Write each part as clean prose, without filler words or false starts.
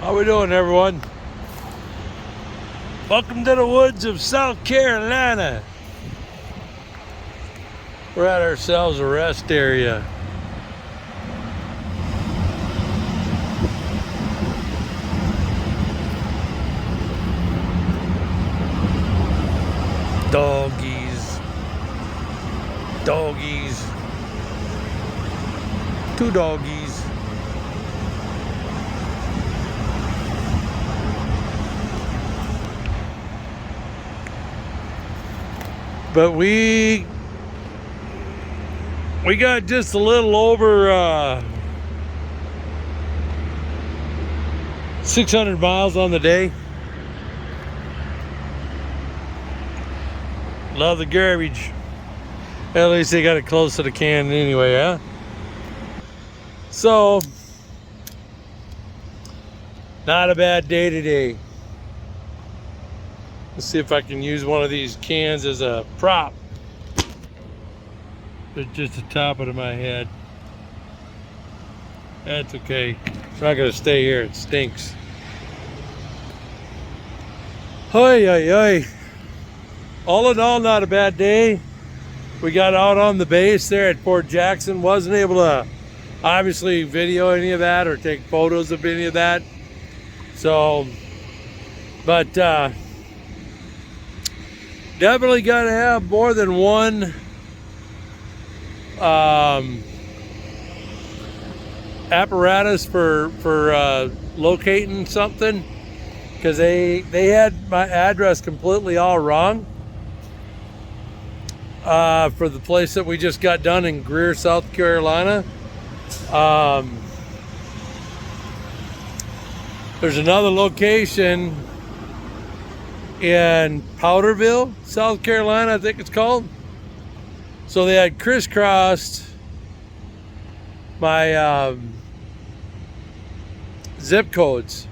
How we doing, everyone? Welcome to the woods of South Carolina. We're at ourselves a rest area. Doggies. Doggies. Two doggies. But we got just a little over 600 miles on the day. Love the garbage. At least they got it close to the can anyway, huh? So, not a bad day today. Let's see if I can use one of these cans as a prop. It's just the top of my head. That's okay. It's not gonna stay here, it stinks. Hoi, hoi, hoi. All in all, not a bad day. We got out on the base there at Fort Jackson. Wasn't able to obviously video any of that or take photos of any of that. So, but definitely got to have more than one apparatus for locating something, because they had my address completely all wrong for the place that we just got done in Greer, South Carolina. There's another location in Powderville, South Carolina, I think it's called. So they had crisscrossed my zip codes.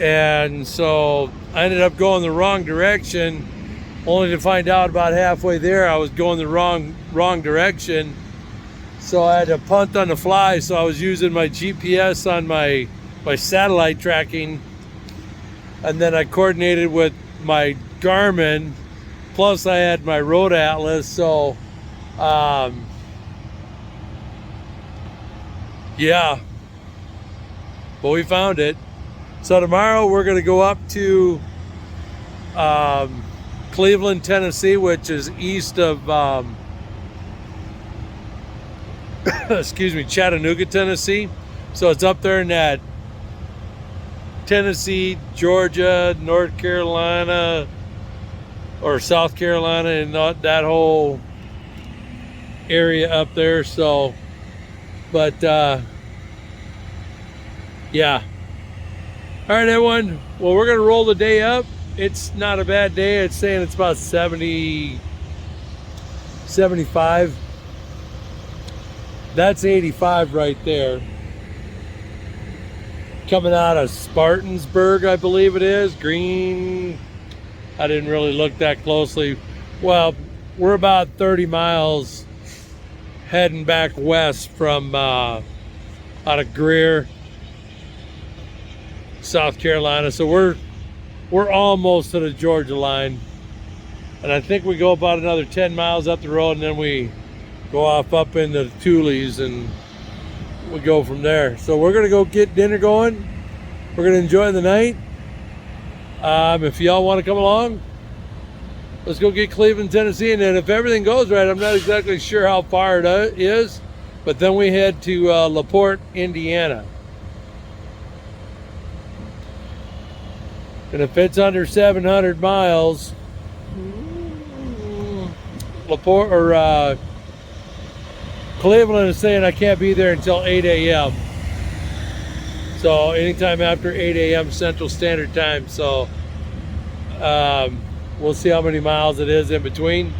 And so I ended up going the wrong direction, only to find out about halfway there I was going the wrong direction. So I had to punt on the fly. So I was using my GPS on my satellite tracking, and then I coordinated with my Garmin, plus I had my road atlas. So yeah, but we found it. So tomorrow we're going to go up to Cleveland, Tennessee, which is east of excuse me, Chattanooga, Tennessee. So it's up there in that Tennessee, Georgia, North Carolina, or South Carolina, and not that whole area up there. So, but yeah. All right, everyone. Well, we're gonna roll the day up. It's not a bad day. It's saying it's about 70, 75. That's 85 right there. Coming out of Spartansburg, I believe it is. Green. I didn't really look that closely. Well, we're about 30 miles heading back west from out of Greer, South Carolina. So we're almost to the Georgia line. And I think we go about another 10 miles up the road, and then we go off up into the Tules, and we go from there. So we're gonna go get dinner going. We're gonna enjoy the night. If y'all want to come along, let's go get Cleveland, Tennessee, and then if everything goes right, I'm not exactly sure how far it is, but then we head to LaPorte, Indiana. And if it's under 700 miles, LaPorte or Cleveland is saying I can't be there until 8 a.m. So anytime after 8 a.m. Central Standard Time. So we'll see how many miles it is in between.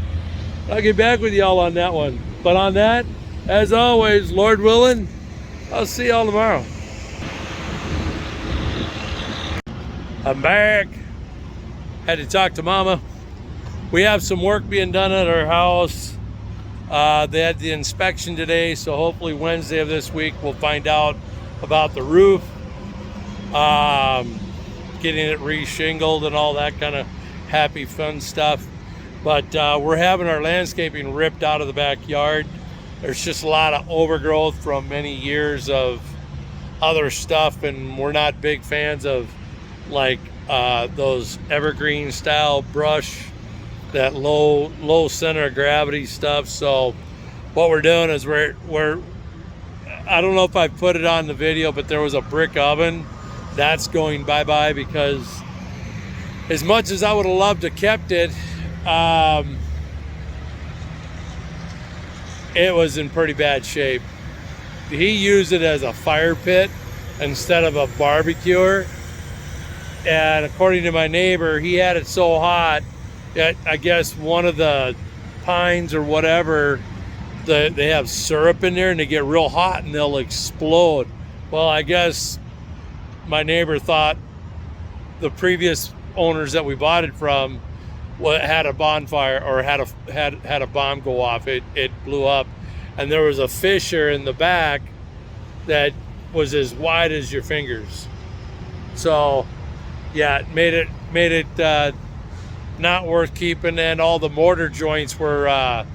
I'll get back with y'all on that one. But on that, as always, Lord willing, I'll see y'all tomorrow. I'm back. Had to talk to Mama. We have some work being done at our house. They had the inspection today, so hopefully Wednesday of this week we'll find out about the roof. getting it re-shingled and all that kind of happy fun stuff. But we're having our landscaping ripped out of the backyard. There's just a lot of overgrowth from many years of other stuff, and we're not big fans of like those evergreen style brush, that low center of gravity stuff. So what we're doing is we're I don't know if I put it on the video, but there was a brick oven that's going bye-bye, because as much as I would have loved to kept it, it was in pretty bad shape. He used it as a fire pit instead of a barbecuer, and according to my neighbor, he had it so hot that I guess one of the pines or whatever, they have syrup in there and they get real hot and they'll explode. Well, I guess my neighbor thought the previous owners that we bought it from had a bonfire, or had a bomb go off. It blew up, and there was a fissure in the back that was as wide as your fingers. So yeah, it made it not worth keeping, and all the mortar joints were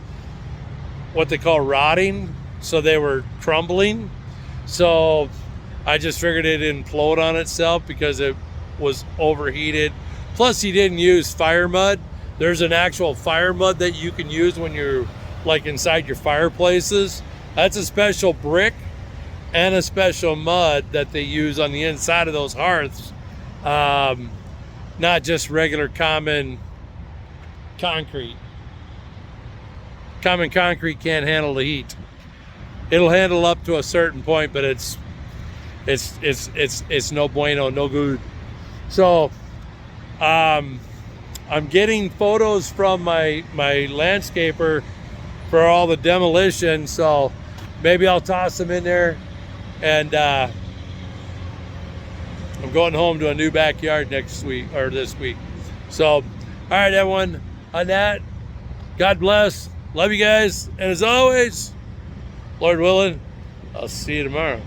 what they call rotting, so they were crumbling. So I just figured it'd implode on itself because it was overheated. Plus, he didn't use fire mud. There's an actual fire mud that you can use when you're like inside your fireplaces. That's a special brick and a special mud that they use on the inside of those hearths. Not just regular common concrete. Common concrete can't handle the heat. It'll handle up to a certain point, but it's no bueno, no good. So I'm getting photos from my landscaper for all the demolition, so maybe I'll toss them in there. And I'm going home to a new backyard next week, or this week. So all right, everyone, on that, God bless, love you guys, and as always, Lord willing, I'll see you tomorrow.